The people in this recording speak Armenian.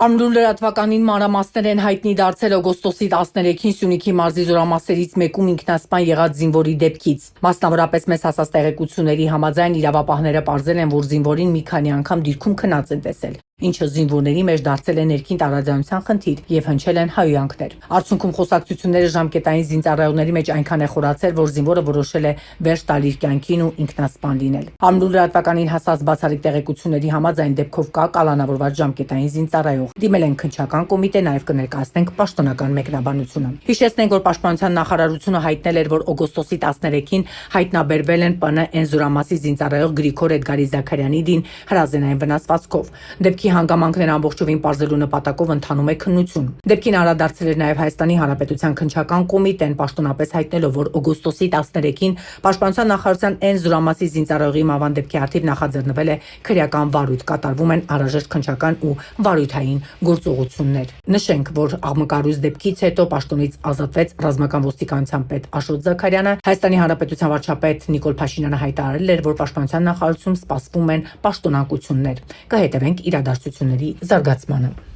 Ամրու լրատվականին մանրամասներ են հայտնի դարձել օգոստոսի 13-ին Սյունիքի մարզի զորամասերից մեկում ինքնասպան եղած զինվորի դեպքից։ Մասնավորապես մեզ հասած տեղեկությունների համաձայն իրավապահները պարզել են, որ զինվորին մի քանի անգամ դիրքում քնած են տեսել, ինչը զինվորների մեջ դարձել է ներքին տարաձայնության խնդիր եւ հնչել են հայհոյանքներ։ Արդյունքում խոսակցությունները ժամկետային զինծառայողների մեջ այնքան է խորացել, որ զինվորը որոշել է վերջ տալ իր կյանքին ու ինքնասպան լինել։ Ամրու լրատվականին հասած բացառիկ տեղեկությունների համաձայն դեպքով կա կալանավորված ժամկետային զինծառայող։ Դիմել են քննչական կոմիտե, նաև կներկայացնենք պաշտոնական մեկնաբանությունը։ Հիշեցնենք, որ Պաշտպանության նախարարությունը հայտնել էր, որ օգոստոսի 13-ին հայտնաբերվել են ՊՆ զորամասի զինծառայող Գրիգոր Էդգարի Զաքարյանի դին հրազենային վնասվածքով։ Դեպքի հանգամանքները ամբողջովին պարզելու նպատակով ընթանում է քննություն։ Դեպքին անդրադարձել էր նաև Հայաստանի Հանրապետության քննչական կոմիտեն, պաշտոնապես հայտնելով, որ օգոստոսի 13-ին Պաշտպանության նախարարության N զորամասի զինծառայողի մահվան դեպքի առթիվ նախաձեռնվել է քրեական վարույթ, կատարվում են անհրաժեշտ քննչական ու վարույթային գործողություններ։ Նշենք, որ աղմկարույց դեպքից հետո պաշտոնից ազատվեց ռազմական ոստիկանության պետ Աշոտ Զաքարյանը։ Հայաստանի Հանրապետության վարչապետ Նիկոլ Փաշինյանը հայտարարել էր, որ Պաշտպանության նախարարությունում սպասվում են պաշտոնակություններ։ Կհետևենք իրադարձությունների զարգացմանը։